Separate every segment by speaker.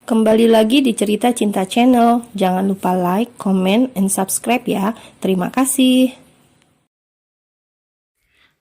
Speaker 1: Kembali lagi di Cerita Cinta Channel. Jangan lupa like, comment, and subscribe ya. Terima kasih.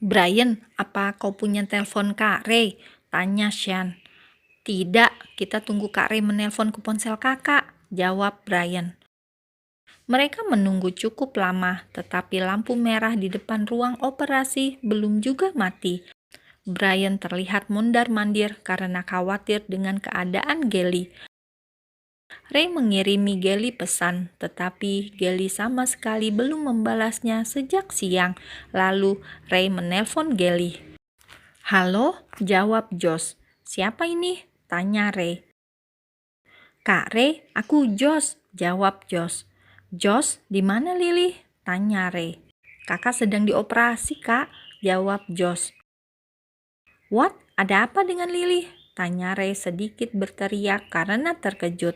Speaker 2: Brian, apa kau punya telepon Kak Ray? Tanya Shan. Tidak, kita tunggu Kak Ray menelpon ke ponsel kakak, jawab Brian. Mereka menunggu cukup lama, tetapi lampu merah di depan ruang operasi belum juga mati. Brian terlihat mondar-mandir karena khawatir dengan keadaan Gelly. Ray mengirimi Gelly pesan, tetapi Gelly sama sekali belum membalasnya sejak siang. Lalu Ray menelpon Gelly. Halo, jawab Josh. Siapa ini? Tanya Ray. Kak Ray, aku Josh, jawab Josh. Josh, di mana Lily? Tanya Ray. Kakak sedang dioperasi, Kak, jawab Josh. What? Ada apa dengan Lily? Tanya Ray sedikit berteriak karena terkejut.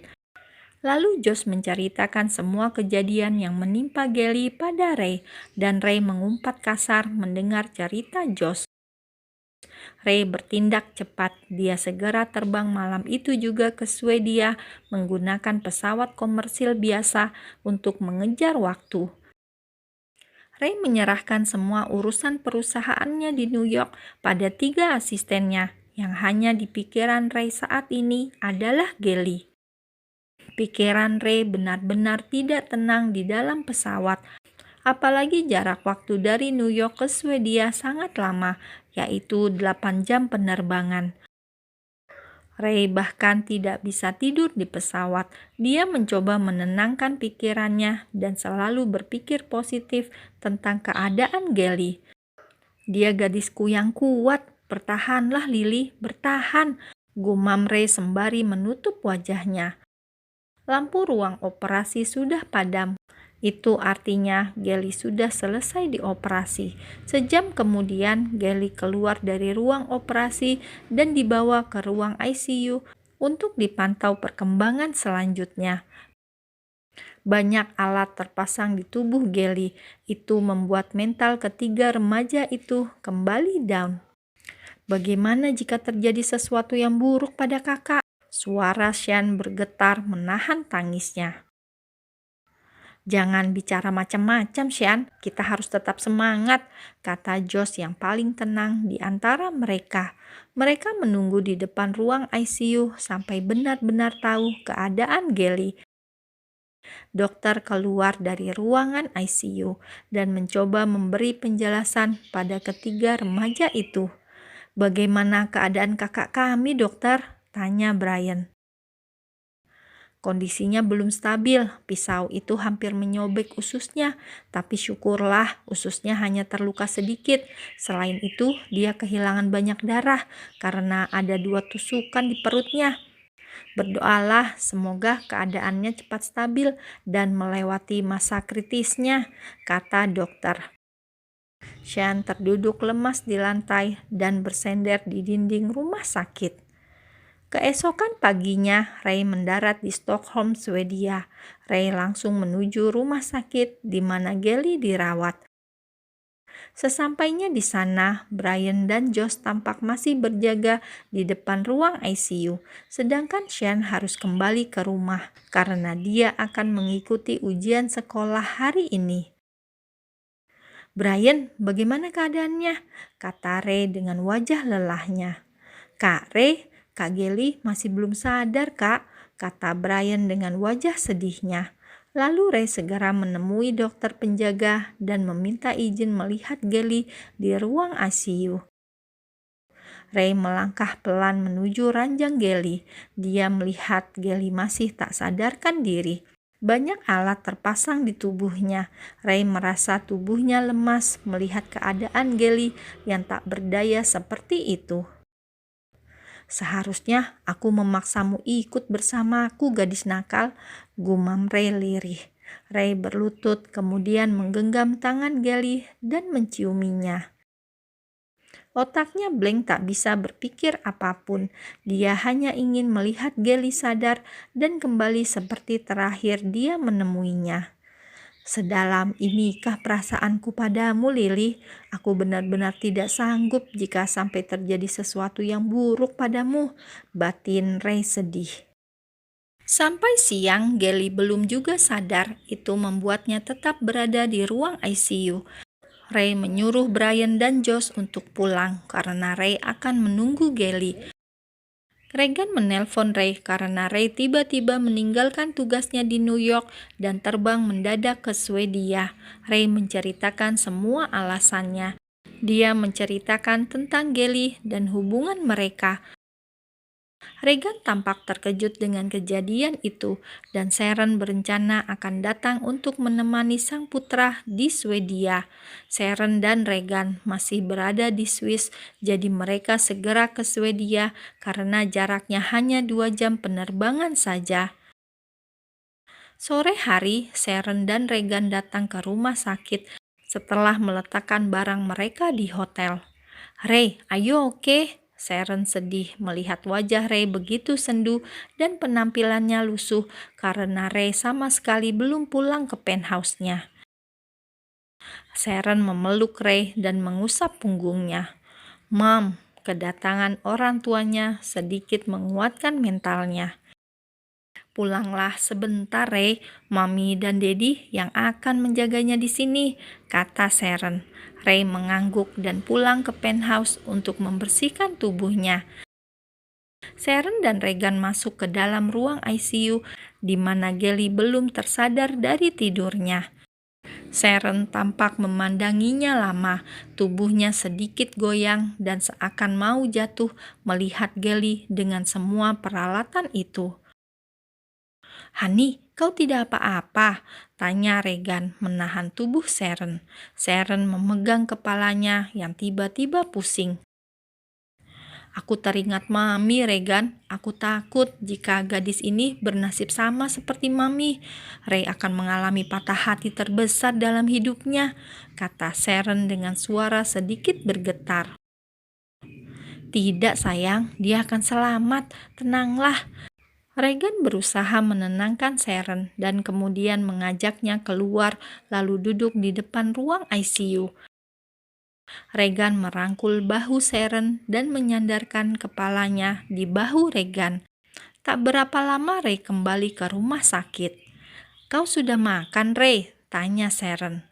Speaker 2: Lalu Josh menceritakan semua kejadian yang menimpa Gelly pada Ray, dan Ray mengumpat kasar mendengar cerita Josh. Ray bertindak cepat. Dia segera terbang malam itu juga ke Swedia menggunakan pesawat komersil biasa untuk mengejar waktu. Ray menyerahkan semua urusan perusahaannya di New York pada 3 asistennya, yang hanya di pikiran Ray saat ini adalah Gelly. Pikiran Ray benar-benar tidak tenang di dalam pesawat, apalagi jarak waktu dari New York ke Swedia sangat lama, yaitu 8 jam penerbangan. Ray bahkan tidak bisa tidur di pesawat. Dia mencoba menenangkan pikirannya dan selalu berpikir positif tentang keadaan Gelly. Dia gadisku yang kuat, bertahanlah Lily, bertahan, gumam Ray sembari menutup wajahnya. Lampu ruang operasi sudah padam. Itu artinya Gelly sudah selesai dioperasi. Sejam kemudian Gelly keluar dari ruang operasi dan dibawa ke ruang ICU untuk dipantau perkembangan selanjutnya. Banyak alat terpasang di tubuh Gelly. Itu membuat mental ketiga remaja itu kembali down. Bagaimana jika terjadi sesuatu yang buruk pada kakak? Suara Shan bergetar menahan tangisnya. Jangan bicara macam-macam, Shan. Kita harus tetap semangat, kata Josh yang paling tenang di antara mereka. Mereka menunggu di depan ruang ICU sampai benar-benar tahu keadaan Gelly. Dokter keluar dari ruangan ICU dan mencoba memberi penjelasan pada ketiga remaja itu. Bagaimana keadaan kakak kami, dokter? Tanya Brian. Kondisinya belum stabil, pisau itu hampir menyobek ususnya, tapi syukurlah ususnya hanya terluka sedikit. Selain itu, dia kehilangan banyak darah karena ada 2 tusukan di perutnya. Berdoalah semoga keadaannya cepat stabil dan melewati masa kritisnya, kata dokter. Shan terduduk lemas di lantai dan bersender di dinding rumah sakit. Keesokan paginya, Ray mendarat di Stockholm, Swedia. Ray langsung menuju rumah sakit di mana Gelly dirawat. Sesampainya di sana, Brian dan Josh tampak masih berjaga di depan ruang ICU, sedangkan Shan harus kembali ke rumah karena dia akan mengikuti ujian sekolah hari ini. Brian, bagaimana keadaannya? Kata Ray dengan wajah lelahnya. Kak Ray, Kak Gelly masih belum sadar, Kak, kata Brian dengan wajah sedihnya. Lalu Ray segera menemui dokter penjaga dan meminta izin melihat Gelly di ruang ICU. Ray melangkah pelan menuju ranjang Gelly. Dia melihat Gelly masih tak sadarkan diri. Banyak alat terpasang di tubuhnya. Ray merasa tubuhnya lemas melihat keadaan Gelly yang tak berdaya seperti itu. Seharusnya aku memaksamu ikut bersamaku, gadis nakal, gumam Ray lirih. Ray berlutut kemudian menggenggam tangan Gelly dan menciuminya. Otaknya blank, tak bisa berpikir apapun. Dia hanya ingin melihat Gelly sadar dan kembali seperti terakhir dia menemuinya. Sedalam inikah perasaanku padamu, Lily? Aku benar-benar tidak sanggup jika sampai terjadi sesuatu yang buruk padamu, batin Ray sedih. Sampai siang, Gelly belum juga sadar. Itu membuatnya tetap berada di ruang ICU. Ray menyuruh Brian dan Josh untuk pulang karena Ray akan menunggu Gelly. Regan menelpon Ray karena Ray tiba-tiba meninggalkan tugasnya di New York dan terbang mendadak ke Swedia. Ray menceritakan semua alasannya. Dia menceritakan tentang Gelly dan hubungan mereka. Regan tampak terkejut dengan kejadian itu, dan Sharon berencana akan datang untuk menemani sang putra di Swedia. Sharon dan Regan masih berada di Swiss, jadi mereka segera ke Swedia karena jaraknya hanya 2 jam penerbangan saja. Sore hari, Sharon dan Regan datang ke rumah sakit setelah meletakkan barang mereka di hotel. "Ray, ayo oke?" Sharon sedih melihat wajah Ray begitu sendu dan penampilannya lusuh karena Ray sama sekali belum pulang ke penthouse-nya. Sharon memeluk Ray dan mengusap punggungnya. "Mom," kedatangan orang tuanya sedikit menguatkan mentalnya. "Pulanglah sebentar, Ray. Mami dan Daddy yang akan menjaganya di sini," kata Sharon. Ray mengangguk dan pulang ke penthouse untuk membersihkan tubuhnya. Sharon dan Regan masuk ke dalam ruang ICU di mana Gelly belum tersadar dari tidurnya. Sharon tampak memandanginya lama, tubuhnya sedikit goyang dan seakan mau jatuh melihat Gelly dengan semua peralatan itu. "Honey, kau tidak apa-apa?" tanya Regan menahan tubuh Sharon. Sharon memegang kepalanya yang tiba-tiba pusing. "Aku teringat Mami, Regan. Aku takut jika gadis ini bernasib sama seperti Mami. Ray akan mengalami patah hati terbesar dalam hidupnya," kata Sharon dengan suara sedikit bergetar. "Tidak sayang, dia akan selamat. Tenanglah." Regan berusaha menenangkan Sharon dan kemudian mengajaknya keluar lalu duduk di depan ruang ICU. Regan merangkul bahu Sharon dan menyandarkan kepalanya di bahu Regan. Tak berapa lama Ray kembali ke rumah sakit. "Kau sudah makan, Ray?" tanya Sharon.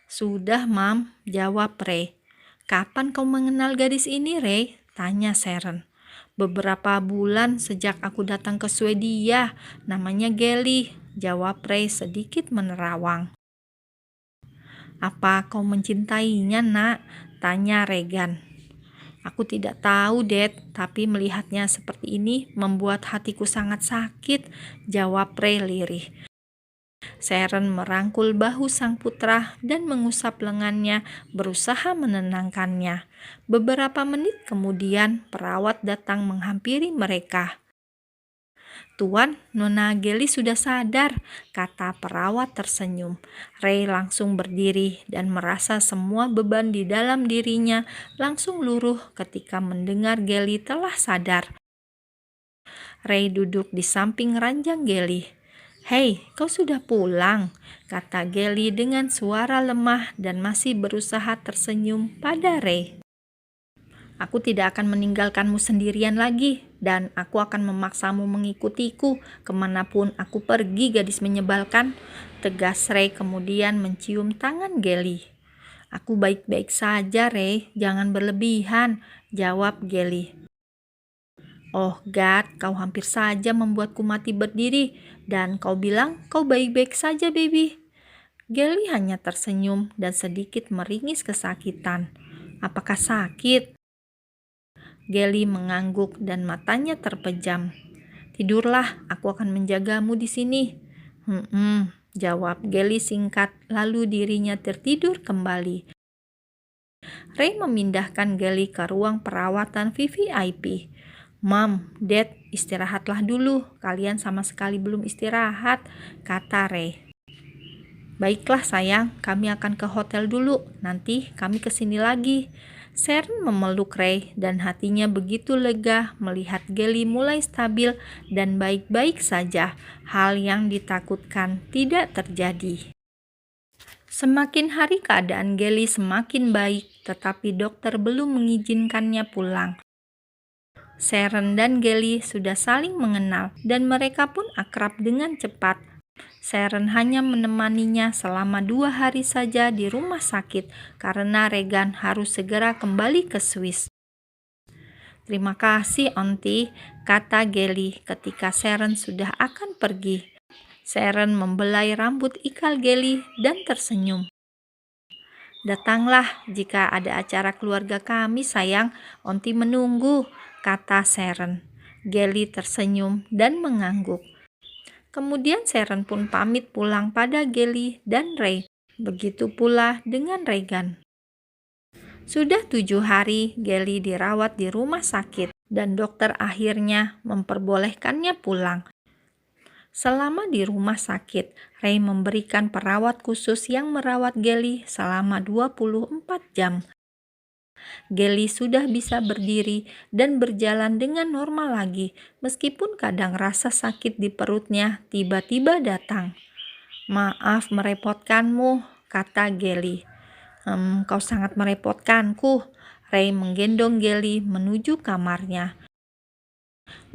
Speaker 2: "Sudah, Mam," jawab Ray. "Kapan kau mengenal gadis ini, Ray?" tanya Sharon. "Beberapa bulan sejak aku datang ke Swedia. Namanya Gelly," jawab Ray sedikit menerawang. "Apa kau mencintainya, Nak?" tanya Regan. "Aku tidak tahu, Dad, tapi melihatnya seperti ini membuat hatiku sangat sakit," jawab Ray lirih. Sharon merangkul bahu sang putra dan mengusap lengannya, berusaha menenangkannya. Beberapa menit kemudian, perawat datang menghampiri mereka. "Tuan, Nona Gelly sudah sadar," kata perawat tersenyum. Ray langsung berdiri dan merasa semua beban di dalam dirinya langsung luruh ketika mendengar Gelly telah sadar. Ray duduk di samping ranjang Gelly. "Hei, kau sudah pulang," kata Gelly dengan suara lemah dan masih berusaha tersenyum pada Ray. "Aku tidak akan meninggalkanmu sendirian lagi, dan aku akan memaksamu mengikutiku kemanapun aku pergi, gadis menyebalkan," tegas Ray kemudian mencium tangan Gelly. "Aku baik-baik saja, Ray, jangan berlebihan," jawab Gelly. "Oh God, kau hampir saja membuatku mati berdiri, dan kau bilang kau baik-baik saja, baby." Gelly hanya tersenyum dan sedikit meringis kesakitan. "Apakah sakit?" Gelly mengangguk dan matanya terpejam. "Tidurlah, aku akan menjagamu di sini." Jawab Gelly singkat, lalu dirinya tertidur kembali. Ray memindahkan Gelly ke ruang perawatan VVIP. "Mom, Dad, istirahatlah dulu. Kalian sama sekali belum istirahat," kata Ray. "Baiklah sayang, kami akan ke hotel dulu. Nanti kami kesini lagi." Sharon memeluk Ray dan hatinya begitu lega melihat Gelly mulai stabil dan baik-baik saja. Hal yang ditakutkan tidak terjadi. Semakin hari keadaan Gelly semakin baik, tetapi dokter belum mengizinkannya pulang. Sharon dan Gelly sudah saling mengenal dan mereka pun akrab dengan cepat. Sharon hanya menemaninya selama 2 hari saja di rumah sakit karena Regan harus segera kembali ke Swiss. "Terima kasih, Auntie," kata Gelly ketika Sharon sudah akan pergi. Sharon membelai rambut ikal Gelly dan tersenyum. "Datanglah jika ada acara keluarga kami, sayang. Auntie menunggu," kata Sharon. Gelly tersenyum dan mengangguk. Kemudian Sharon pun pamit pulang pada Gelly dan Ray. Begitu pula dengan Regan. Sudah 7 hari Gelly dirawat di rumah sakit dan dokter akhirnya memperbolehkannya pulang. Selama di rumah sakit, Ray memberikan perawat khusus yang merawat Gelly selama 24 jam. Gelly sudah bisa berdiri dan berjalan dengan normal lagi, meskipun kadang rasa sakit di perutnya tiba-tiba datang. "Maaf merepotkanmu," kata Gelly. Kau sangat merepotkanku." Ray menggendong Gelly menuju kamarnya.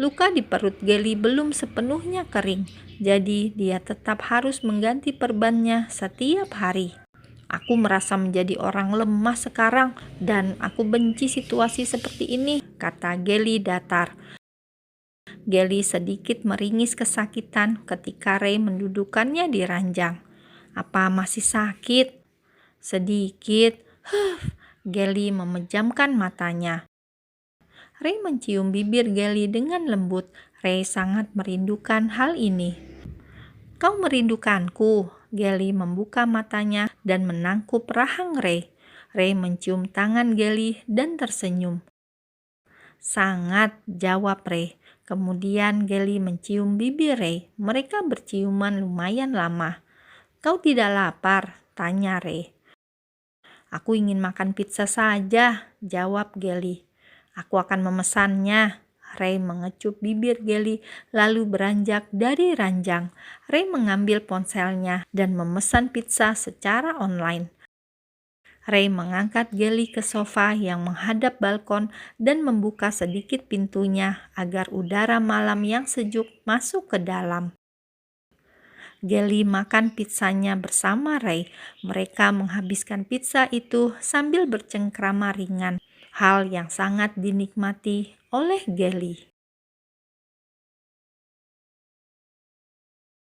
Speaker 2: Luka di perut Gelly belum sepenuhnya kering, jadi dia tetap harus mengganti perbannya setiap hari. "Aku merasa menjadi orang lemah sekarang dan aku benci situasi seperti ini," kata Gelly datar. Gelly sedikit meringis kesakitan ketika Ray mendudukannya di ranjang. "Apa masih sakit?" "Sedikit." Gelly memejamkan matanya. Ray mencium bibir Gelly dengan lembut. Ray sangat merindukan hal ini. "Kau merindukanku?" Gelly membuka matanya dan menangkup rahang Ray. Ray mencium tangan Gelly dan tersenyum. "Sangat," jawab Ray. Kemudian Gelly mencium bibir Ray. Mereka berciuman lumayan lama. "Kau tidak lapar?" tanya Ray. "Aku ingin makan pizza saja," jawab Gelly. "Aku akan memesannya." Ray mengecup bibir Gelly lalu beranjak dari ranjang. Ray mengambil ponselnya dan memesan pizza secara online. Ray mengangkat Gelly ke sofa yang menghadap balkon dan membuka sedikit pintunya agar udara malam yang sejuk masuk ke dalam. Gelly makan pizzanya bersama Ray. Mereka menghabiskan pizza itu sambil bercengkrama ringan, hal yang sangat dinikmati oleh Gelly.